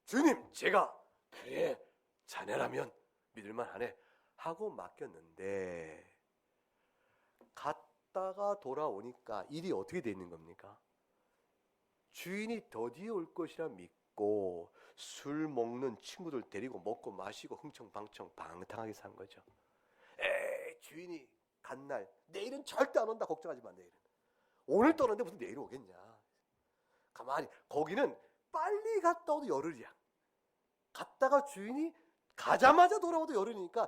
주님, 제가 그래 자네라면 믿을만하네 하고 맡겼는데 갔다가 돌아오니까 일이 어떻게 돼 있는 겁니까? 주인이 더디에 올 것이라 믿고 술 먹는 친구들 데리고 먹고 마시고 흥청방청 방탕하게 산 거죠. 에이, 주인이 간 날 내일은 절대 안 온다 걱정하지 마. 내일은 오늘 떠났는데 무슨 내일 오겠냐. 가만히 거기는 빨리 갔다 오도 열흘이야. 갔다가 주인이 가자마자 돌아오도 열흘이니까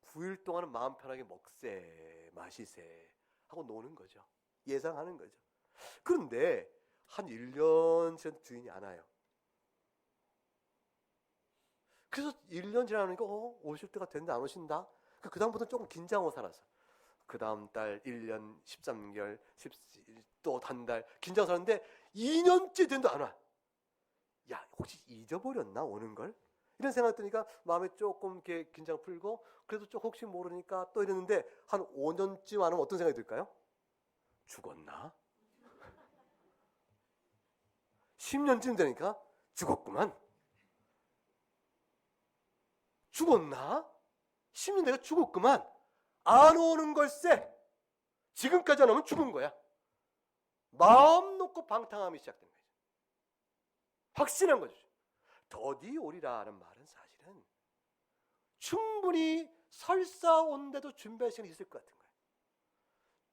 9일 동안은 마음 편하게 먹세 마시세 하고 노는 거죠. 예상하는 거죠. 그런데 한 1년 전 주인이 안 와요. 그래서 1년 지나니까 오실 때가 됐는데 안 오신다. 그 다음부터 조금 긴장하고 살았어. 그 다음 달 1년 13개월 또 한 달 긴장 살았는데 2년째 됐는데 안 와. 야, 혹시 잊어버렸나 오는 걸? 이런 생각 드니까 마음에 조금 이렇게 긴장 풀고 그래도 좀 혹시 모르니까 또 이랬는데 한 5년쯤 안 오면 어떤 생각이 들까요? 죽었나? 10년쯤 되니까 죽었구만. 죽었나? 10년 내가 죽었구만. 안 오는 걸세. 지금까지 안 오면 죽은 거야. 마음 놓고 방탕함이 시작된 거죠. 확신한 거죠. 더디 오리라는 말은 사실은 충분히 설사 온데도 준비할 시간이 있을 것 같은 거예요.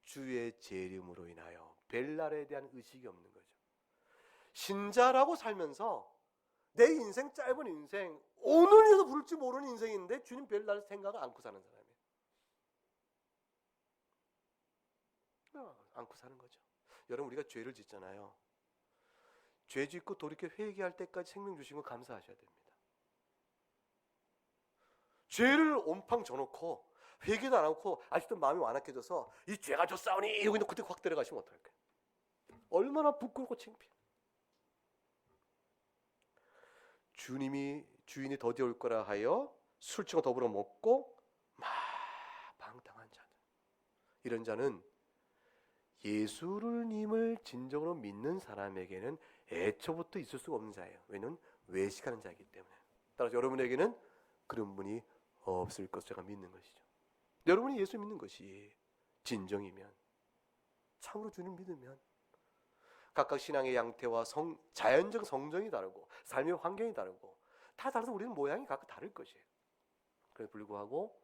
주의 재림으로 인하여 벨날에 대한 의식이 없는 거죠. 신자라고 살면서 내 인생 짧은 인생 오늘이라도 부를지 모르는 인생인데 주님 벨날 생각을 안고 사는 사람이에요. 안고 사는 거죠. 여러분 우리가 죄를 짓잖아요. 죄 짓고 돌이켜 회개할 때까지 생명 주신 거 감사하셔야 됩니다. 죄를 온팡 져놓고 회개도 안 하고 아직도 마음이 완악해져서 이 죄가 졌사오니 이러고 있는데 그때 확 데려가시면 어떡할까요? 얼마나 부끄럽고 창피해. 주인이 더디 올 거라 하여 술취와 더불어 먹고 막 방탕한 자들. 이런 자는 예수님을 진정으로 믿는 사람에게는 애초부터 있을 수가 없는 자예요. 왜냐하면 외식하는 자이기 때문에. 따라서 여러분에게는 그런 분이 없을 것을 제가 믿는 것이죠. 여러분이 예수 믿는 것이 진정이면, 참으로 주님 믿으면 각각 신앙의 양태와 자연적 성정이 다르고 삶의 환경이 다르고 다 다르서 우리는 모양이 각각 다를 것이에요. 그에 불구하고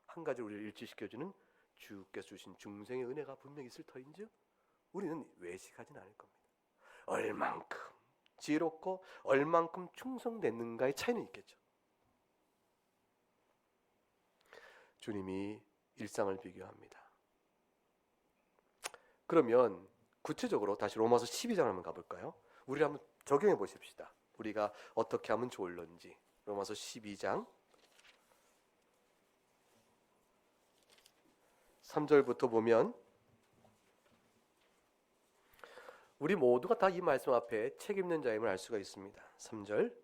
한 가지 우리를 일치시켜주는 주께서 주신 중생의 은혜가 분명히 있을 터인즉 우리는 외식하지는 않을 겁니다. 얼만큼 지혜롭고 얼만큼 충성됐는가의 차이는 있겠죠. 주님이 일상을 비교합니다. 그러면 구체적으로 다시 로마서 12장 한번 가볼까요? 우리 한번 적용해 보십시다. 우리가 어떻게 하면 좋을런지. 로마서 12장 3절부터 보면 우리 모두가 다 이 말씀 앞에 책 읽는 자임을 알 수가 있습니다. 3절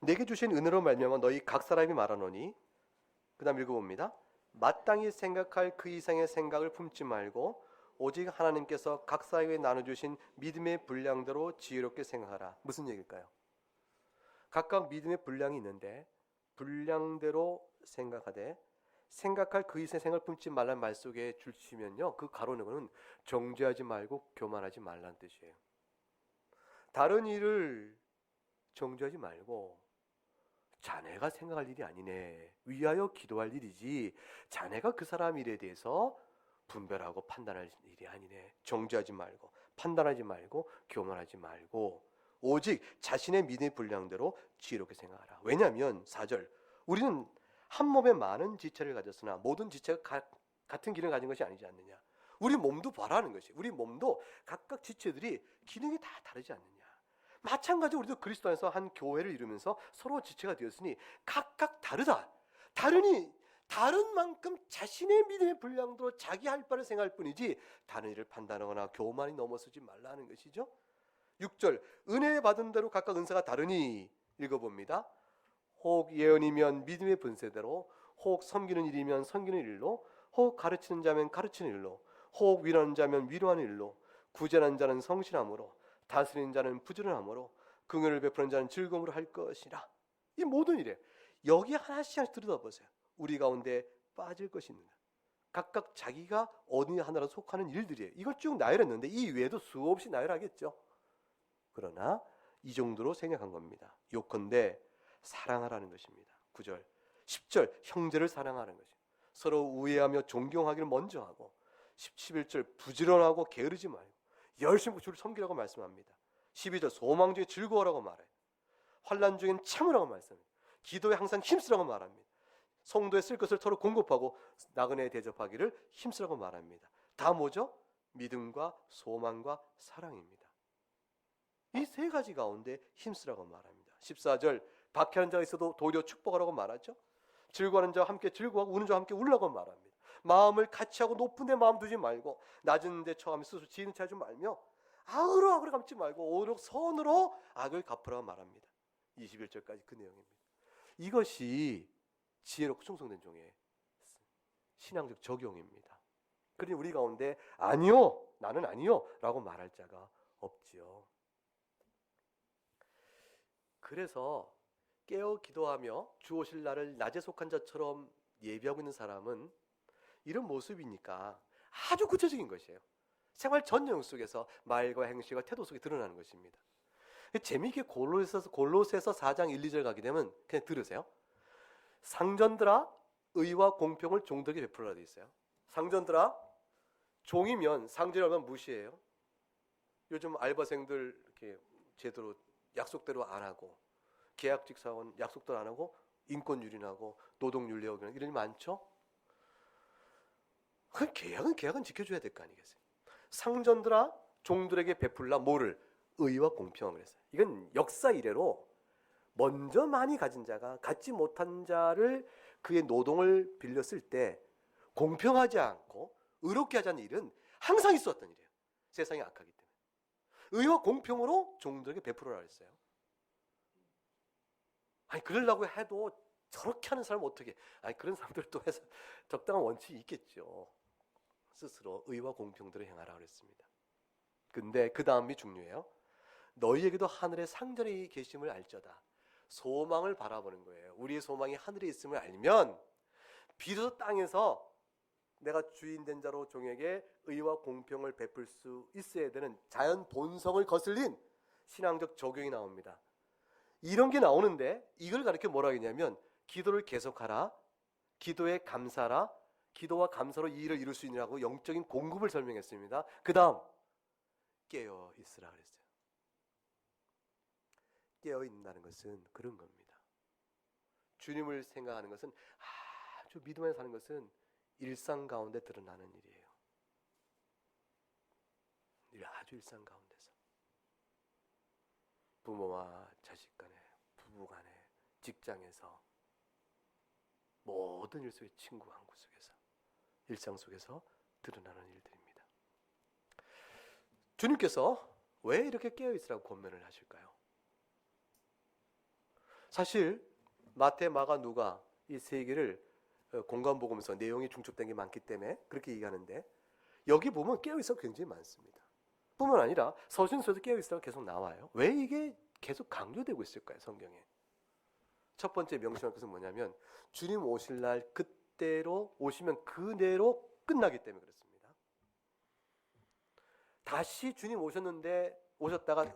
내게 주신 은혜로 말미암아 너희 각 사람이 말하노니 그 다음 읽어봅니다. 마땅히 생각할 그 이상의 생각을 품지 말고 오직 하나님께서 각 사람에게 나눠주신 믿음의 분량대로 지혜롭게 생각하라. 무슨 얘기일까요? 각각 믿음의 분량이 있는데 분량대로 생각하되 생각할 그 이상의 생각을 품지 말라는 말 속에 줄치면요, 그 가로는 정죄하지 말고 교만하지 말라는 뜻이에요. 다른 일을 정죄하지 말고 자네가 생각할 일이 아니네, 위하여 기도할 일이지 자네가 그 사람 일에 대해서 분별하고 판단할 일이 아니네. 정죄하지 말고 판단하지 말고 교만하지 말고 오직 자신의 믿음의 분량대로 지혜롭게 생각하라. 왜냐하면 4절 우리는 한 몸에 많은 지체를 가졌으나 모든 지체가 같은 기능을 가진 것이 아니지 않느냐. 우리 몸도 봐라는 것이, 우리 몸도 각각 지체들이 기능이 다 다르지 않느냐. 마찬가지로 우리도 그리스도 안에서 한 교회를 이루면서 서로 지체가 되었으니 각각 다르다. 다르니 다른 만큼 자신의 믿음의 분량대로 자기 할 바를 생각할 뿐이지 다른 일을 판단하거나 교만이 넘어서지 말라는 것이죠. 6절 은혜 받은 대로 각각 은사가 다르니 읽어봅니다. 혹 예언이면 믿음의 분세대로, 혹 섬기는 일이면 섬기는 일로, 혹 가르치는 자면 가르치는 일로, 혹 위로하는 자면 위로하는 일로, 구제하는 자는 성실함으로, 다스리는 자는 부지런함으로, 긍휼을 베푸는 자는 즐거움으로 할 것이라. 이 모든 일에 여기 하나씩 들여다보세요. 우리 가운데 빠질 것이 있는가? 각각 자기가 어느 하나로 속하는 일들이에요. 이걸 쭉 나열했는데 이 외에도 수없이 나열하겠죠. 그러나 이 정도로 생각한 겁니다. 요컨대 사랑하라는 것입니다. 9절, 10절 형제를 사랑하는 것입니다. 서로 우애하며 존경하기를 먼저 하고, 11절 부지런하고 게으르지 말고 열심히 주를 섬기라고 말씀합니다. 12절 소망 중에 즐거워라고 말해요. 환난 중엔 참으라고 말씀합니다. 기도에 항상 힘쓰라고 말합니다. 성도에 쓸 것을 서로 공급하고 나그네에 대접하기를 힘쓰라고 말합니다. 다 뭐죠? 믿음과 소망과 사랑입니다. 이 세 가지 가운데 힘쓰라고 말합니다. 14절 박해하는 자가 있어도 도리어 축복하라고 말하죠. 즐거워하는 자와 함께 즐거워하고 우는 자와 함께 울라고 말합니다. 마음을 같이 하고 높은 데 마음 두지 말고 낮은 데 처하며 스스로 지는 채 하지 말며 악으로 갚지 말고 오히려 선으로 악을 갚으라고 말합니다. 21절까지 그 내용입니다. 이것이 지혜롭고 충성된 종의 신앙적 적용입니다. 그러니 우리 가운데 아니요, 나는 아니요 라고 말할 자가 없지요. 그래서 깨어 기도하며 주 오실 날을 낮에 속한 자처럼 예비하고 있는 사람은 이런 모습이니까 아주 구체적인 것이에요. 생활 전 내용 속에서 말과 행실과 태도 속에 드러나는 것입니다. 재미있게 골로새서 4장 1, 2절 가게 되면 그냥 들으세요. 상전들아 의와 공평을 종들에게 베풀어라 되어 있어요. 상전들아, 종이면 상전을 하면 무시해요. 요즘 알바생들 이렇게 제대로 약속대로 안 하고, 계약직 사원 약속대로 안 하고 인권 유린하고 노동 윤리 어기는 이런 일 많죠. 그 계약은 지켜줘야 될 거 아니겠어요. 상전들아 종들에게 베풀라 뭐를? 의와 공평을 했어요. 이건 역사 이래로 먼저 많이 가진 자가 갖지 못한 자를 그의 노동을 빌렸을 때 공평하지 않고 의롭게 하지 않는 일은 항상 있었던 일이에요. 세상이 악하기 때문에. 의와 공평으로 종들에게 베풀어라 했어요. 아니 그러려고 해도 저렇게 하는 사람은 어떻게? 아니 그런 사람들도 해서 적당한 원칙이 있겠죠. 스스로 의와 공평대로 행하라 그랬습니다. 근데 그 다음이 중요해요. 너희에게도 하늘에 상전이 계심을 알쩌다. 소망을 바라보는 거예요. 우리의 소망이 하늘에 있음을 알면 비로소 땅에서 내가 주인 된 자로 종에게 의와 공평을 베풀 수 있어야 되는 자연 본성을 거슬린 신앙적 적용이 나옵니다. 이런 게 나오는데 이걸 가르쳐 뭐라 하겠냐면 기도를 계속하라, 기도에 감사하라, 기도와 감사로 이 일을 이룰 수 있느라고 영적인 공급을 설명했습니다. 그 다음 깨어 있으라 그랬어요. 깨어 있는다는 것은 그런 겁니다. 주님을 생각하는 것은 아주 믿음 안에 사는 것은 일상 가운데 드러나는 일이에요. 아주 일상 가운데서 부모와 자식 간에, 부부 간에, 직장에서 모든 일 속에 친구 한구 속에서 일상 속에서 드러나는 일들입니다. 주님께서 왜 이렇게 깨어있으라고 권면을 하실까요? 사실 마태, 마가, 누가 이 세 개를 공간복음서 내용이 중첩된 게 많기 때문에 그렇게 얘기하는데 여기 보면 깨어있어가 굉장히 많습니다. 뿐만 아니라 서신서에도 깨어있으라고 계속 나와요. 왜 이게 계속 강조되고 있을까요? 성경에. 첫 번째 명심할 것은 뭐냐면 주님 오실 날 그때로 오시면 그대로 끝나기 때문에 그렇습니다. 다시 주님 오셨다가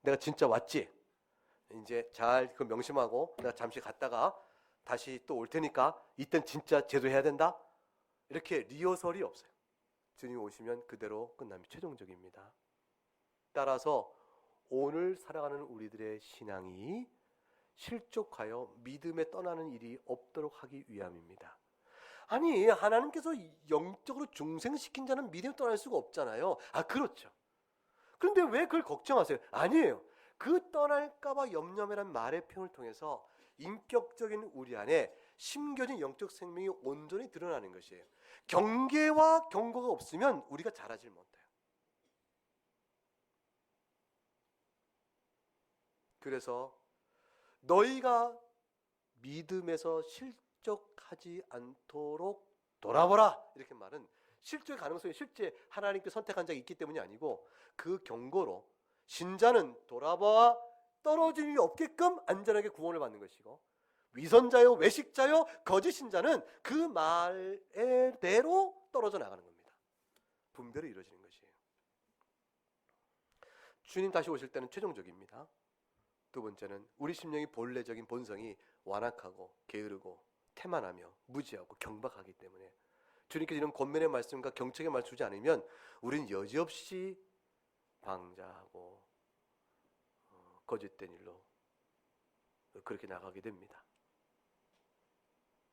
내가 진짜 왔지? 이제 잘 그 명심하고 내가 잠시 갔다가 다시 또 올 테니까 이땐 진짜 제도해야 된다? 이렇게 리허설이 없어요. 주님 오시면 그대로 끝납니다. 최종적입니다. 따라서 오늘 살아가는 우리들의 신앙이 실족하여 믿음에 떠나는 일이 없도록 하기 위함입니다. 아니 하나님께서 영적으로 중생시킨 자는 믿음에 떠날 수가 없잖아요. 그렇죠. 그런데 왜 그걸 걱정하세요? 아니에요. 그 떠날까봐 염려해란 말의 표현을 통해서 인격적인 우리 안에 심겨진 영적 생명이 온전히 드러나는 것이에요. 경계와 경고가 없으면 우리가 자라질 못해요. 그래서 너희가 믿음에서 실족하지 않도록 돌아보라. 이렇게 말은 실족의 가능성이 실제 하나님께 선택한 자가 있기 때문이 아니고 그 경고로 신자는 돌아봐 떨어짐이 없게끔 안전하게 구원을 받는 것이고 위선자요 외식자요 거짓 신자는 그 말대로 떨어져 나가는 겁니다. 분별이 이루어지는 것이에요. 주님 다시 오실 때는 최종적입니다. 두 번째는 우리 심령이 본래적인 본성이 완악하고 게으르고 태만하며 무지하고 경박하기 때문에 주님께서 이런 권면의 말씀과 경책의 말씀 주지 않으면 우리는 여지없이 방자하고 거짓된 일로 그렇게 나가게 됩니다.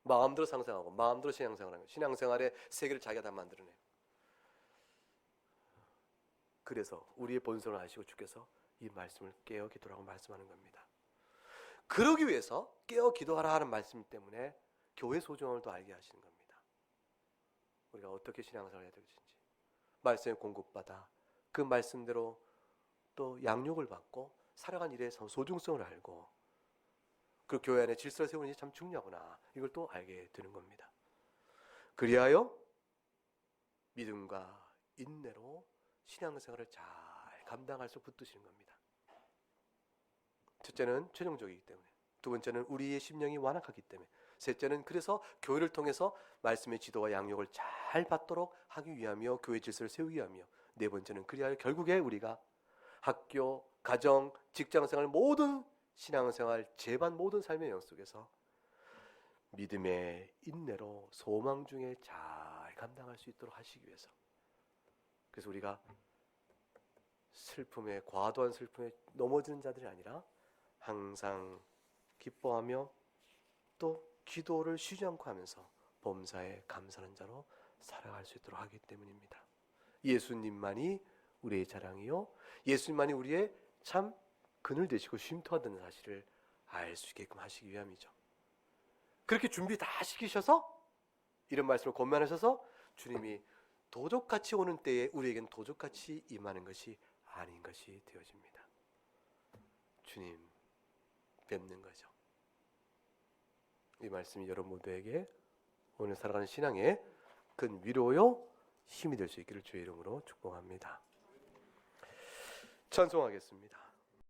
마음대로 상상하고 마음대로 신앙생활을 하는 신앙생활의 세계를 자기가 다 만들어내요. 그래서 우리의 본성을 아시고 주께서 이 말씀을 깨어 기도라고 말씀하는 겁니다. 그러기 위해서 깨어 기도하라 하는 말씀 때문에 교회 소중함을 또 알게 하시는 겁니다. 우리가 어떻게 신앙생활을 해야 될지 말씀에 공급받아 그 말씀대로 또 양육을 받고 살아간 일의 소중성을 알고 그 교회 안에 질서를 세우는 게 참 중요하구나 이걸 또 알게 되는 겁니다. 그리하여 믿음과 인내로 신앙생활을 잘 감당할 수 붙드시는 겁니다. 첫째는 최종적이기 때문에, 두 번째는 우리의 심령이 완악하기 때문에, 셋째는 그래서 교회를 통해서 말씀의 지도와 양육을 잘 받도록 하기 위하며 교회 질서를 세우기 위하며, 네 번째는 그리하여 결국에 우리가 학교, 가정, 직장생활 모든 신앙생활, 재반 모든 삶의 영 속에서 믿음의 인내로 소망 중에 잘 감당할 수 있도록 하시기 위해서, 그래서 우리가 슬픔에 과도한 슬픔에 넘어지는 자들이 아니라 항상 기뻐하며 또 기도를 쉬지 않고 하면서 범사에 감사하는 자로 살아갈 수 있도록 하기 때문입니다. 예수님만이 우리의 자랑이요 예수님만이 우리의 참 그늘 되시고 쉼터하다는 사실을 알 수 있게끔 하시기 위함이죠. 그렇게 준비 다 시키셔서 이런 말씀을 권면하셔서 주님이 도적같이 오는 때에 우리에겐 도적같이 임하는 것이 아닌 것이 되어집니다. 주님 뵙는 거죠. 이 말씀이 여러분 모두에게 오늘 살아가는 신앙의 큰 위로요 힘이 될 수 있기를 주의 이름으로 축복합니다. 찬송하겠습니다.